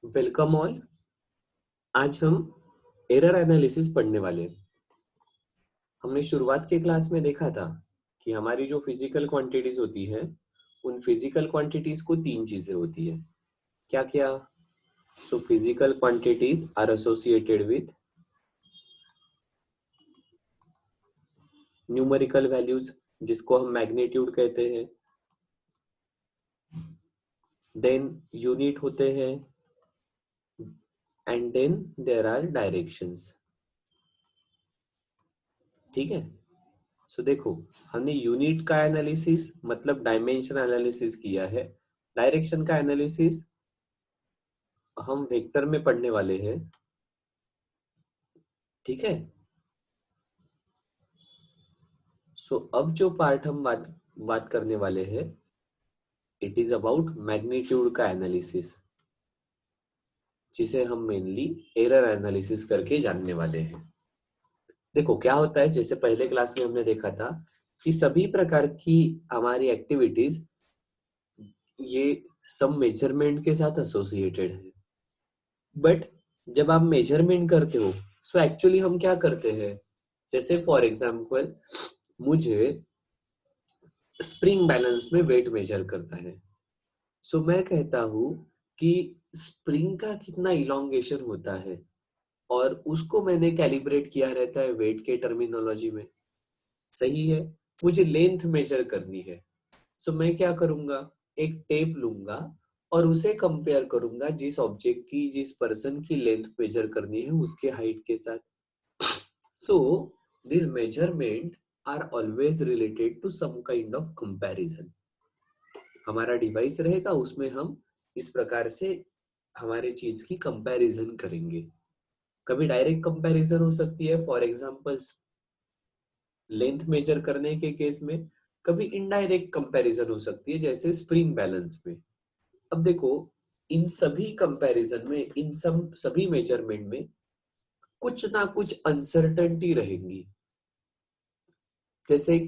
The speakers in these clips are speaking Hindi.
Welcome all. आज हम एरर एनालिसिस पढ़ने वाले हैं। हमने शुरुआत के क्लास में देखा था कि हमारी जो फिजिकल क्वांटिटीज होती है उन फिजिकल क्वांटिटीज को तीन चीजें होती है। क्या क्या? So physical quantities are associated with numerical values, जिसको हम मैग्नीट्यूड कहते हैं। देन यूनिट होते हैं and then there are directions. ठीक है। सो देखो, हमने यूनिट का एनालिसिस मतलब डायमेंशन एनालिसिस किया है। डायरेक्शन का एनालिसिस हम वेक्टर में पढ़ने वाले हैं। ठीक है। सो अब जो पार्ट हम बात करने वाले हैं, इट इज अबाउट मैग्नीट्यूड का एनालिसिस, जिसे हम मेनली एरर एनालिसिस करके जानने वाले हैं। देखो क्या होता है, जैसे पहले क्लास में हमने देखा था कि सभी प्रकार की हमारी एक्टिविटीज ये सब मेजरमेंट के साथ एसोसिएटेड है। बट जब आप मेजरमेंट करते हो, सो एक्चुअली हम क्या करते हैं? जैसे फॉर एग्जाम्पल मुझे स्प्रिंग बैलेंस में वेट मेजर करता है। सो मैं कहता हूं कि स्प्रिंग का कितना इलोंगेशन होता है, और उसको मैंने कैलिब्रेट किया रहता है वेट के टर्मिनोलॉजी में। सही है। मुझे लेंथ मेजर करनी है। सो मैं क्या करूंगा, एक टेप लूंगा और उसे कंपेयर करूंगा जिस ऑब्जेक्ट की, जिस पर्सन की लेंथ मेजर करनी है उसके हाइट के साथ। So this measurement are always related to some kind of comparison. हमारा डिवाइस रहेगा, उसमें हम इस प्रकार से हमारे चीज की कंपैरिजन करेंगे। कभी डायरेक्ट कंपैरिजन हो सकती है, फॉर एग्जांपल लेंथ मेजर करने के केस में। कभी इनडायरेक्ट कंपैरिजन हो सकती है, जैसे स्प्रिंग बैलेंस में। अब देखो, इन सभी कंपैरिजन में, इन सब सभी मेजरमेंट में कुछ ना कुछ अनसर्टेनिटी रहेंगी। जैसे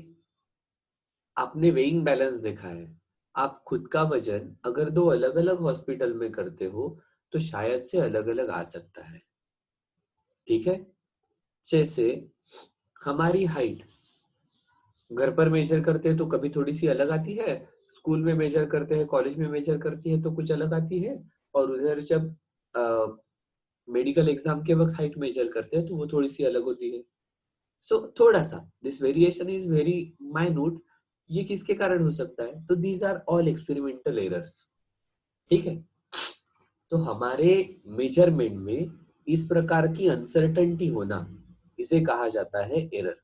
आपने वेइंग बैलेंस देखा है। आप खुद का वजन अगर दो अलग अलग हॉस्पिटल में करते हो तो शायद से अलग अलग आ सकता है। ठीक है। जैसे हमारी हाइट घर पर मेजर करते हैं तो कभी थोड़ी सी अलग आती है, स्कूल में मेजर करते हैं, कॉलेज में मेजर करती है तो कुछ अलग आती है, और उधर जब मेडिकल एग्जाम के वक्त हाइट मेजर करते हैं तो वो थोड़ी सी अलग होती है। सो थोड़ा सा this variation is very minute. ये किसके कारण हो सकता है? तो these are all experimental errors. ठीक है। तो हमारे मेजरमेंट में इस प्रकार की अनसर्टेनिटी होना, इसे कहा जाता है एरर।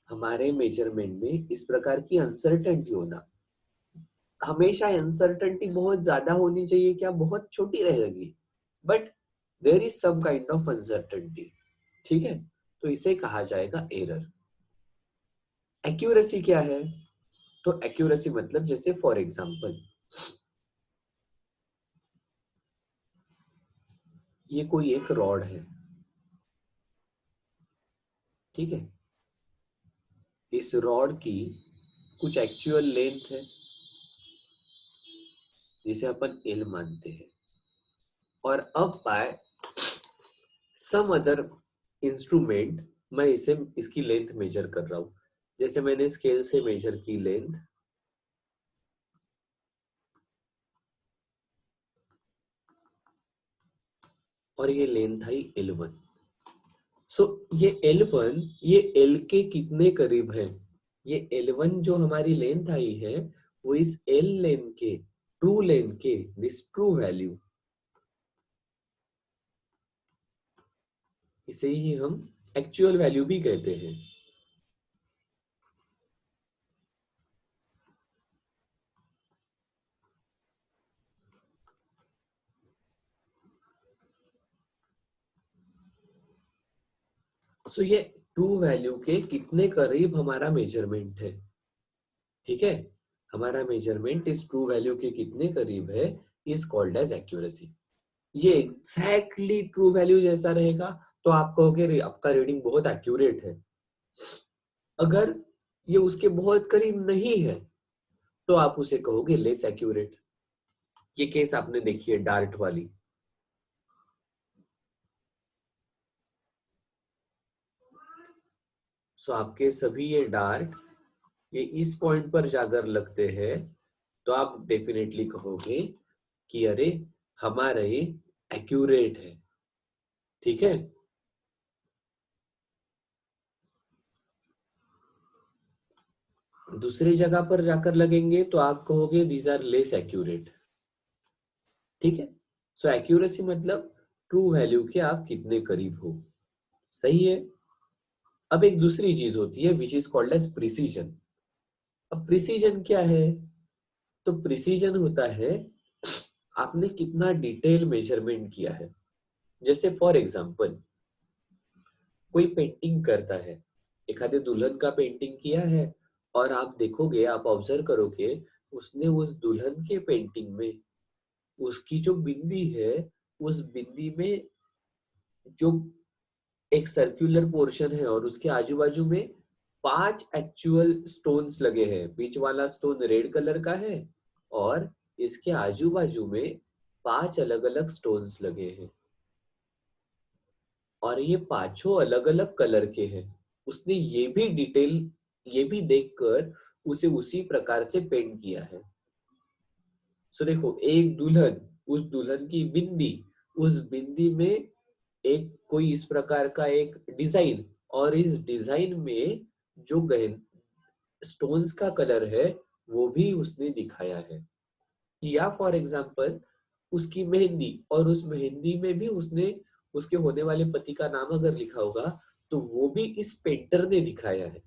हमारे मेजरमेंट में इस प्रकार की अनसर्टेनिटी होना, हमेशा अनसर्टेनिटी बहुत ज्यादा होनी चाहिए क्या? बहुत छोटी रहेगी, but there is some kind of uncertainty. ठीक है। तो इसे कहा जाएगा एरर। एक्यूरेसी क्या है? तो एक्यूरेसी मतलब जैसे फॉर एग्जांपल ये कोई एक रॉड है। ठीक है। इस रॉड की कुछ एक्चुअल लेंथ है जिसे अपन एल मानते हैं, और अब बाय सम अदर इंस्ट्रूमेंट मैं इसे, इसकी लेंथ मेजर कर रहा हूं। जैसे मैंने स्केल से मेजर की लेंथ, और ये लेंथ आई L1। सो ये L1 ये L के कितने करीब है? ये L1 जो हमारी लेंथ आई है वो इस L लेंथ के, ट्रू लेंथ के, दिस ट्रू वैल्यू, इसे ही हम एक्चुअल वैल्यू भी कहते हैं। सो ये ट्रू वैल्यू के कितने करीब हमारा मेजरमेंट है। ठीक है। हमारा मेजरमेंट इस ट्रू वैल्यू के कितने करीब है इज कॉल्ड एज एक्यूरेसी। ये एग्जैक्टली ट्रू वैल्यू जैसा रहेगा तो आप कहोगे आपका रीडिंग बहुत एक्यूरेट है। अगर ये उसके बहुत करीब नहीं है तो आप उसे कहोगे लेस एक्यूरेट। ये केस आपने देखी है डार्ट वाली। सो आपके सभी ये डार्ट ये इस पॉइंट पर जाकर लगते हैं, तो आप डेफिनेटली कहोगे कि अरे हमारा ये एक्यूरेट है। ठीक है। दूसरी जगह पर जाकर लगेंगे तो आप कहोगे दीज आर लेस एक्यूरेट। ठीक है। सो एक्यूरेसी मतलब ट्रू वैल्यू के आप कितने करीब हो। सही है। अब एक दूसरी चीज होती है which is called as precision. अब प्रिसीजन क्या है? तो प्रिसीजन होता है आपने कितना डिटेल मेजरमेंट किया है। जैसे फॉर एग्जांपल कोई पेंटिंग करता है, एक आधे दुल्हन का पेंटिंग किया है, और आप देखोगे, आप ऑब्जर्व करोगे, उसने उस दुल्हन के पेंटिंग में उसकी जो बिंदी है, उस बिंदी में जो एक सर्कुलर पोर्शन है और उसके आजू बाजू में 5 एक्चुअल स्टोन्स लगे हैं। बीच वाला स्टोन रेड कलर का है और इसके आजू बाजू में 5 अलग अलग स्टोन्स लगे हैं, और ये पांचों अलग अलग कलर के हैं। उसने ये भी डिटेल, ये भी देखकर उसे उसी प्रकार से पेंट किया है। सो देखो, एक दुल्हन, उस दुल्हन की बिंदी, उस बिंदी में एक कोई इस प्रकार का एक डिजाइन, और इस डिजाइन में जो गहन स्टोन्स का कलर है वो भी उसने दिखाया है। या फॉर एग्जाम्पल उसकी मेहंदी, और उस मेहंदी में भी उसने उसके होने वाले पति का नाम अगर लिखा होगा तो वो भी इस पेंटर ने दिखाया है।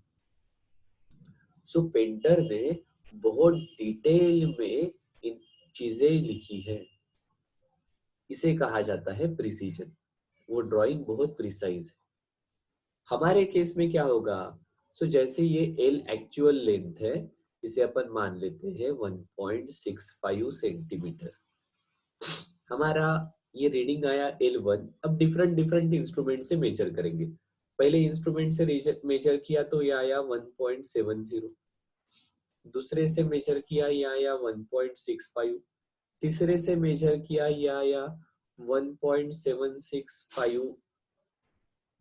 सो पेंटर ने बहुत डिटेल में इन चीजें लिखी है। इसे कहा जाता है प्रिसीजन। वो ड्राइंग बहुत प्रिसाइज है। हमारे केस में क्या होगा? सो जैसे ये एल एक्चुअल लेंथ है, इसे अपन मान लेते हैं 1.65 सेंटीमीटर। हमारा ये रीडिंग आया L1। अब डिफरेंट डिफरेंट इंस्ट्रूमेंट से मेजर करेंगे। पहले इंस्ट्रूमेंट से मेजर किया तो ये आया 1.70। दूसरे से मेजर किया ये आया 1.65। तीसरे से मेजर किया ये आया 1.765।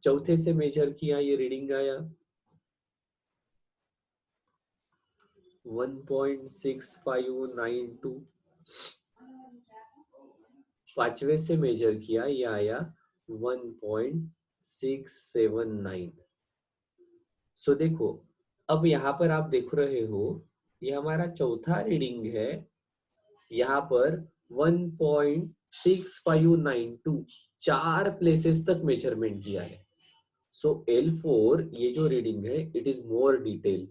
चौथे से मेजर किया ये रीडिंग आया 1.6592। पांचवे से मेजर किया ये आया 1.679। सो देखो, अब यहाँ पर आप देख रहे हो, ये हमारा चौथा रीडिंग है। यहाँ पर 1.6592 4 प्लेसेस तक मेजरमेंट किया है। सो L4 ये जो रीडिंग है it is more detail.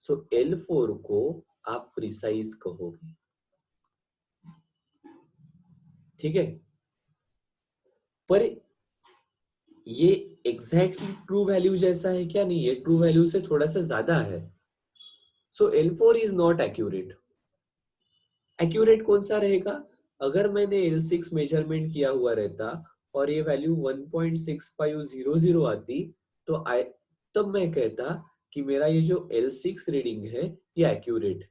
So L4 को आप प्रिसाइज कहोगे। ठीक है। पर ये एग्जैक्टली ट्रू वैल्यू जैसा है क्या? नहीं, ये ट्रू वैल्यू से थोड़ा सा ज्यादा है। सो L4 is not accurate. Accurate कौन सा रहेगा? अगर मैंने L6 मेजरमेंट किया हुआ रहता और ये वैल्यू 1.6500 आती, तो तब मैं कहता कि मेरा ये जो L6 रीडिंग है ये एक्यूरेट है।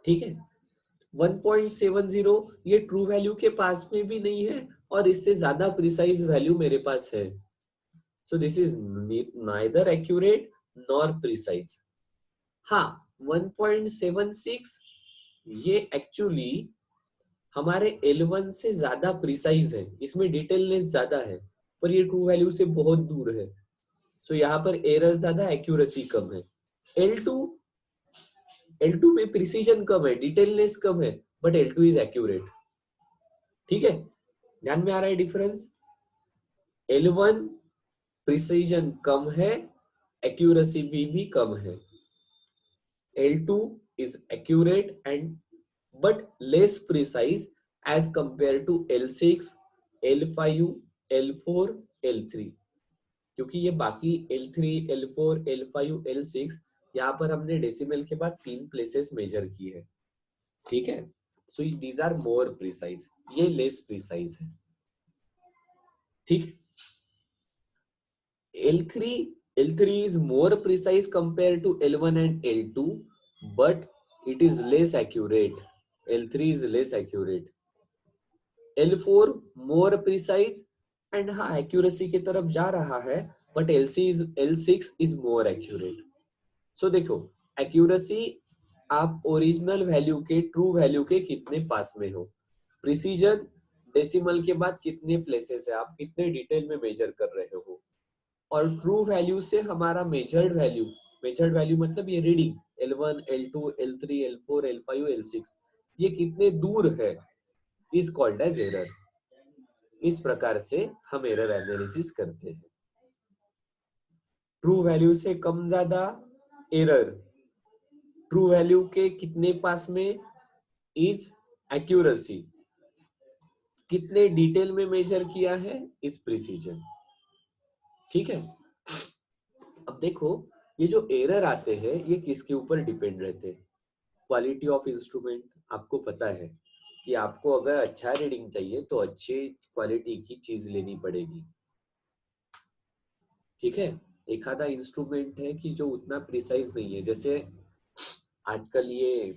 ठीक है। 1.70 ये ट्रू वैल्यू के पास में भी नहीं है, और इससे ज्यादा प्रिसाइज वैल्यू मेरे पास है। So this is neither accurate nor precise. हाँ, 1.76 ये एक्चुअली हमारे L1 से ज्यादा प्रिसाइज है, इसमें डिटेलनेस ज्यादा है, पर ये ट्रू वैल्यू से बहुत दूर है। सो यहाँ पर एरर ज्यादा, एक्यूरेसी कम है। L2 L2 में प्रिसीजन कम है, डिटेलनेस कम है, बट L2 इज एक्यूरेट। ठीक है। ध्यान में आ रहा है डिफरेंस? L1 प्रिसीजन कम है, एक्यूरेसी भी कम है। L2 is accurate and but less precise as compared to L6, L5, L4, L3। क्योंकि ये बाकी L3, L4, L5, L6 यहाँ पर हमने डेसिमल के बाद 3 प्लेसेस मेजर की है। ठीक है। So these are more precise, ये लेस प्रिसाइज है। ठीक। L3, L3 is more precise compared to L1 and L2, but it is less accurate. L3 is less accurate. L4 more precise and हाँ accuracy की तरफ जा रहा है, but L6 is more accurate. So देखो accuracy आप ओरिजिनल वैल्यू के ट्रू वैल्यू के कितने पास में हो, प्रिसीजन डेसिमल के बाद कितने प्लेसेस है, आप कितने डिटेल में मेजर कर रहे हो, और ट्रू वैल्यू से हमारा मेजर्ड वैल्यू मतलब ये reading L1, L2, L3, L4, L5, L6 ये कितने दूर है, इज कॉल्ड एज एरर. इस प्रकार से हम एरर एनालिसिस करते हैं. ट्रू वैल्यू से कम ज्यादा एरर, ट्रू वैल्यू के कितने पास में इज एक्यूरेसी, कितने डिटेल में मेजर किया है इज प्रिसीजन. ठीक है. अब देखो ये जो एरर आते हैं ये किसके ऊपर डिपेंड रहते हैं. Quality of instrument. आपको पता है कि आपको अगर अच्छा रीडिंग चाहिए तो अच्छी क्वालिटी की चीज लेनी पड़ेगी. ठीक है. एक आधा इंस्ट्रूमेंट है कि जो उतना प्रिसाइज नहीं है, जैसे आजकल ये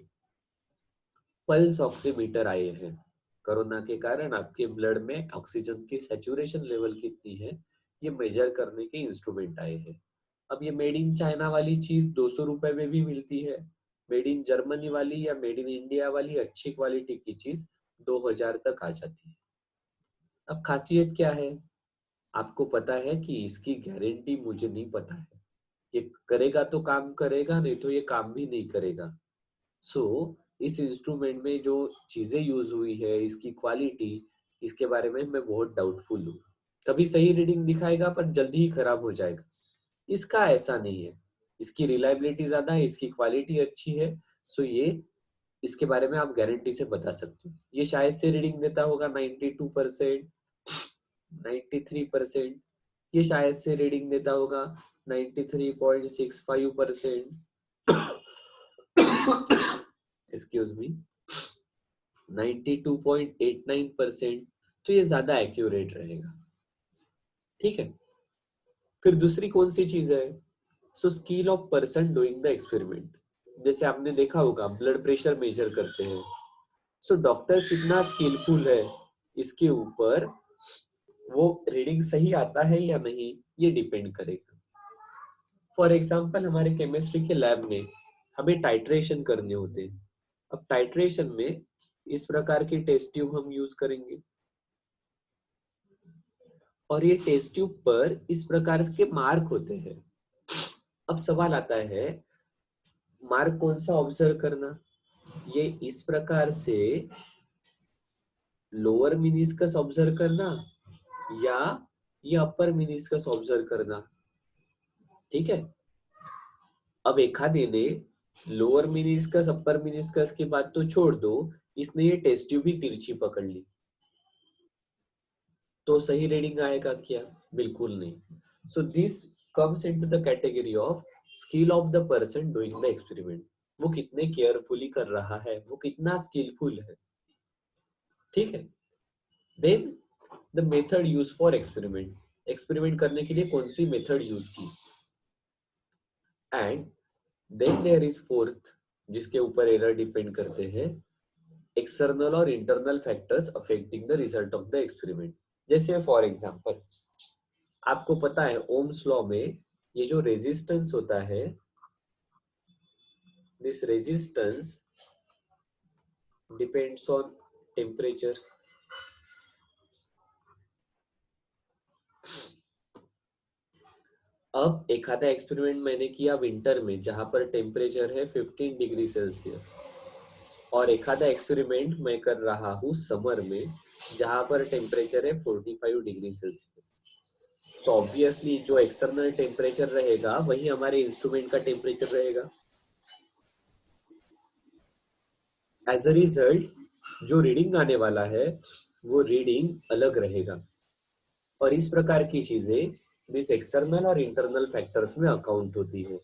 पल्स ऑक्सीमीटर आए हैं. कोरोना के कारण आपके ब्लड में ऑक्सीजन की सैचुरेशन लेवल कितनी है ये मेजर करने के इंस्ट्रूमेंट आए हैं. अब ये मेड इन चाइना वाली चीज 200 रुपए में भी मिलती है, मेड इन जर्मनी वाली या मेड इन इंडिया वाली अच्छी क्वालिटी की चीज 2000 तक आ जाती है. अब खासियत क्या है, आपको पता है कि इसकी गारंटी मुझे नहीं पता है, ये करेगा तो काम करेगा, नहीं तो ये काम भी नहीं करेगा. सो इस इंस्ट्रूमेंट में जो चीजें यूज हुई है, इसकी क्वालिटी, इसके बारे में मैं बहुत डाउटफुल हूँ. कभी सही रीडिंग दिखाएगा पर जल्दी ही खराब हो जाएगा. इसका ऐसा नहीं है, इसकी रिलायबिलिटी ज्यादा है, इसकी क्वालिटी अच्छी है. सो ये इसके बारे में आप गारंटी से बता सकते हो. ये शायद से रीडिंग देता होगा 92%, 93%. ये शायद से रीडिंग देता होगा 93.65%. Excuse me, 92.89%. तो ये ज्यादा एक्यूरेट रहेगा. ठीक है. फिर दूसरी कौन सी चीज है, so skill of person doing the experiment. जैसे आपने देखा होगा ब्लड प्रेशर मेजर करते हैं, सो डॉक्टर कितना स्किलफुल है इसके ऊपर वो रीडिंग सही आता है या नहीं ये डिपेंड करेगा. फॉर एग्जाम्पल हमारे केमिस्ट्री के लैब में हमें टाइट्रेशन करने होते हैं. अब टाइट्रेशन में इस प्रकार की टेस्ट ट्यूब हम यूज करेंगे, और ये टेस्ट ट्यूब पर इस प्रकार के मार्क होते हैं. अब सवाल आता है मार्क कौन सा ऑब्जर्व करना, ये इस प्रकार से लोअर मिनिस्कस ऑब्जर्व करना या ये अपर मिनिस्कस ऑब्जर्व करना. ठीक है. अब एखादे ने लोअर मिनिस्कस अपर मिनिस्कस की बात तो छोड़ दो, इसने ये टेस्ट ट्यूब भी तिरछी पकड़ ली, तो सही रीडिंग आएगा क्या, बिल्कुल नहीं. So this comes into the category of skill of the person doing the experiment. वो कितने केयरफुली कर रहा है, वो कितना स्किलफुल है. ठीक है. Then the method use for experiment. Experiment करने के लिए कौन सी मेथड यूज की. And then there is fourth, जिसके ऊपर एरर डिपेंड करते हैं, एक्सटर्नल और internal factors affecting the result of the experiment. जैसे फॉर एग्जांपल आपको पता है ओम्स लॉ में ये जो रेजिस्टेंस होता है, this resistance depends on temperature. अब एखादा एक्सपेरिमेंट मैंने किया विंटर में जहां पर टेम्परेचर है 15 डिग्री सेल्सियस, और एखादा एक्सपेरिमेंट मैं कर रहा हूँ समर में जहां पर टेम्परेचर है 45 डिग्री सेल्सियस. सो ऑब्वियसली जो एक्सटर्नल टेम्परेचर रहेगा वही हमारे इंस्ट्रूमेंट का टेम्परेचर रहेगा. एज अ रिजल्ट जो रीडिंग आने वाला है वो रीडिंग अलग रहेगा. और इस प्रकार की चीजें दिस एक्सटर्नल और इंटरनल फैक्टर्स में अकाउंट होती है.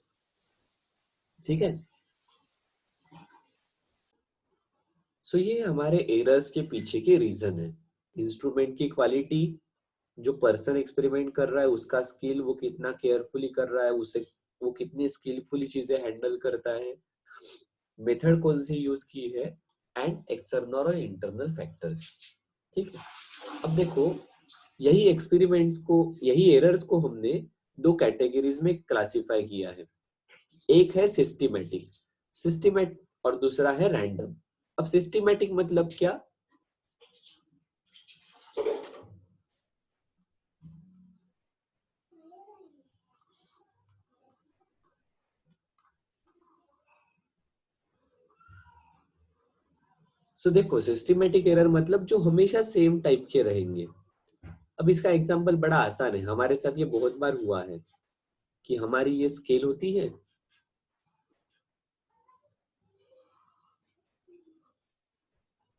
ठीक है. सो ये हमारे एरर्स के पीछे के रीजन है. इंस्ट्रूमेंट की क्वालिटी, जो पर्सन एक्सपेरिमेंट कर रहा है उसका स्किल, वो कितना केयरफुली कर रहा है, उसे वो कितनी स्किलफुली चीजें हैंडल करता है, मेथड कौन सी यूज की है, एंड एक्सटर्नल और इंटरनल फैक्टर्स। ठीक है, अब देखो यही एक्सपेरिमेंट्स को, यही एरर्स को हमने दो कैटेगरीज में क्लासिफाई किया है। एक है सिस्टमैटिक, सिस्टमैटिक, और दूसरा है रैंडम। अब सिस्टमैटिक मतलब क्या? सो देखो सिस्टमैटिक एरर मतलब जो हमेशा सेम टाइप के रहेंगे। अब इसका एग्जांपल बड़ा आसान है, हमारे साथ ये बहुत बार हुआ है कि हमारी ये स्केल होती है,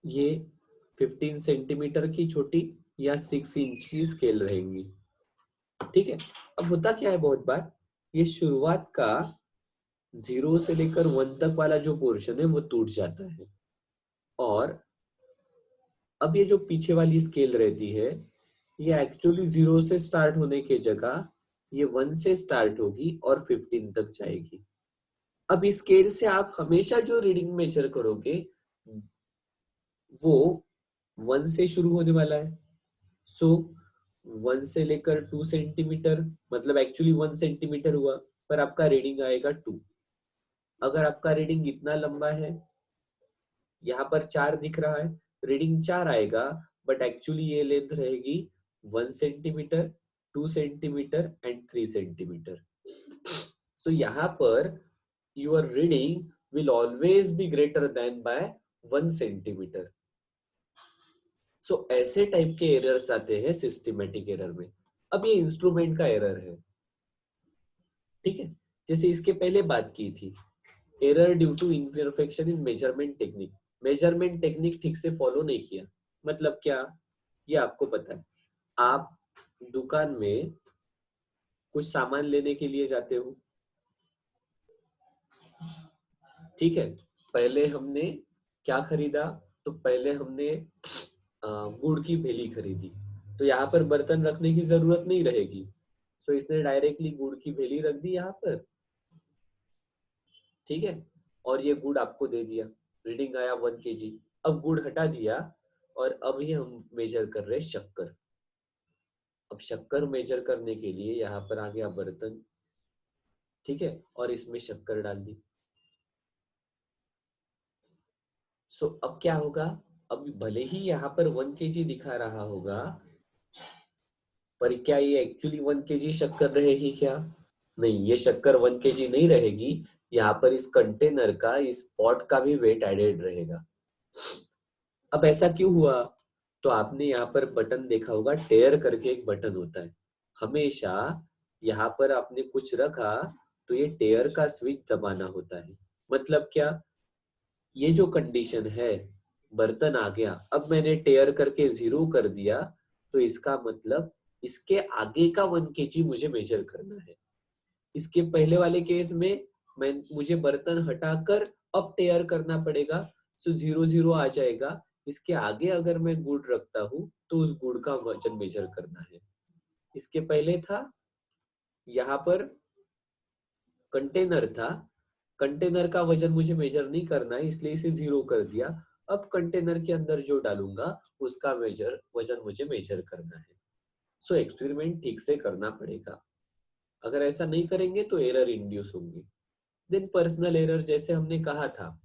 ये 15 सेंटीमीटर की छोटी या 6 इंच की स्केल रहेंगी। ठीक है, अब होता क्या है बहुत बार, ये शुरुआत का 0 से लेकर 1 तक वाला जो पोर्शन है वो टूट जाता है, और अब ये जो पीछे वाली स्केल रहती है ये एक्चुअली 0 से स्टार्ट होने के जगह ये 1 से स्टार्ट होगी और 15 तक जाएगी। अब इस स्केल से आप हमेशा जो रीडिंग मेजर करोगे वो 1 से शुरू होने वाला है। सो 1 से लेकर 2 सेंटीमीटर, मतलब एक्चुअली 1 सेंटीमीटर हुआ, पर आपका रीडिंग आएगा 2। अगर आपका रीडिंग इतना लंबा है, यहाँ पर 4 दिख रहा है, रीडिंग 4 आएगा, बट एक्चुअली ये लेंथ रहेगी 1 सेंटीमीटर, 2 सेंटीमीटर एंड 3 सेंटीमीटर। सो यहाँ पर your reading will always be greater than by 1 centimetre. So ऐसे टाइप के एरर्स आते हैं सिस्टमैटिक एरर में। अब ये इंस्ट्रूमेंट का एरर है, ठीक है, जैसे इसके पहले बात की थी, error due to imperfection in measurement technique. Measurement technique ठीक से फॉलो नहीं किया, मतलब क्या, ये आपको पता है, आप दुकान में कुछ सामान लेने के लिए जाते हो, ठीक है, पहले हमने क्या खरीदा, तो पहले हमने गुड़ की भेली खरीदी, तो यहाँ पर बर्तन रखने की जरूरत नहीं रहेगी, तो इसने डायरेक्टली गुड़ की भेली रख दी यहाँ पर, ठीक है, और ये गुड़ आपको दे दिया, रीडिंग आया 1 kg। अब गुड़ हटा दिया और अब ये हम मेजर कर रहे हैं शक्कर। अब शक्कर मेजर करने के लिए यहाँ पर आ गया बर्तन, ठीक है, और इसमें शक्कर डाल दी। सो अब क्या होगा, अब भले ही यहाँ पर 1 kg दिखा रहा होगा, पर क्या ये एक्चुअली 1 kg शक्कर रहेगी क्या? नहीं, ये शक्कर 1 kg नहीं रहेगी, यहाँ पर इस कंटेनर का, इस पॉट का भी वेट एडेड रहेगा। अब ऐसा क्यों हुआ? तो आपने यहाँ पर बटन देखा होगा, टेयर करके एक बटन होता है, हमेशा यहाँ पर आपने कुछ रखा तो ये टेयर का स्विच दबाना होता है। मतलब क्या, ये जो कंडीशन है, बर्तन आ गया, अब मैंने टेयर करके 0 कर दिया, तो इसका मतलब इसके आगे का 1 kg मुझे मेजर करना है। इसके पहले वाले केस में मुझे बर्तन हटाकर अब टेयर करना पड़ेगा, सो 0 0 आ जाएगा। इसके आगे अगर मैं गुड़ रखता हूँ तो उस गुड़ का वजन मेजर करना है। इसके पहले था, यहाँ पर कंटेनर था, कंटेनर का वजन मुझे मेजर नहीं करना है, इसलिए इसे 0 कर दिया। अब कंटेनर के अंदर जो डालूंगा उसका वजन मुझे मेजर करना है। सो एक्सपेरिमेंट ठीक से करना पड़ेगा, अगर ऐसा नहीं करेंगे तो एरर इंड्यूस होंगे। देन पर्सनल एरर, जैसे हमने कहा था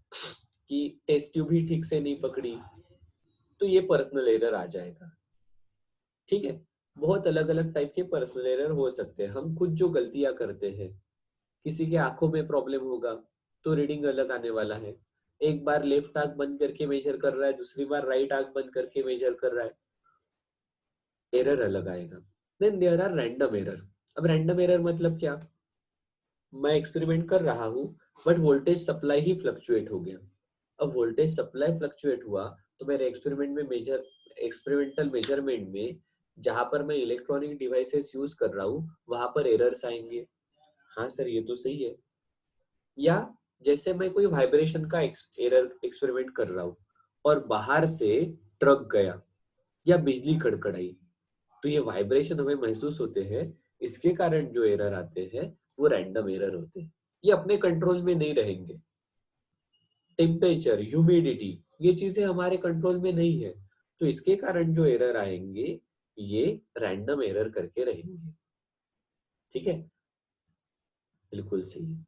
कि टेस्ट ट्यूब ही ठीक से नहीं पकड़ी, तो ये पर्सनल एरर आ जाएगा। ठीक है, बहुत अलग अलग टाइप के पर्सनल एरर हो सकते हैं। हम खुद जो गलतियां करते हैं, किसी के आंखों में प्रॉब्लम होगा तो रीडिंग अलग आने वाला है, एक बार लेफ्ट आंख बंद करके मेजर कर रहा है, दूसरी बार राइट आंख बंद करके मेजर कर रहा है, एरर अलग आएगा। Then there are random error. अब रैंडम एरर मतलब क्या, मैं एक्सपेरिमेंट कर रहा हूँ बट वोल्टेज सप्लाई ही फ्लक्चुएट हो गया। अब वोल्टेज सप्लाई फ्लक्चुएट हुआ तो मेरे एक्सपेरिमेंटल मेजरमेंट में जहां पर मैं इलेक्ट्रॉनिक डिवाइसेस यूज कर रहा हूँ वहां पर एरर्स आएंगे। हाँ सर, ये तो सही है। या जैसे मैं कोई वाइब्रेशन का एरर एक्सपेरिमेंट कर रहा हूँ और बाहर से ट्रक गया या बिजली कड़कड़ाई, तो ये वाइब्रेशन हमें महसूस होते हैं, इसके कारण जो एरर आते हैं वो रैंडम एरर होते हैं। ये अपने कंट्रोल में नहीं रहेंगे। टेम्परेचर, ह्यूमिडिटी, ये चीजें हमारे कंट्रोल में नहीं है, तो इसके कारण जो एरर आएंगे ये रैंडम एरर करके रहेंगे। ठीक है, बिल्कुल सही है।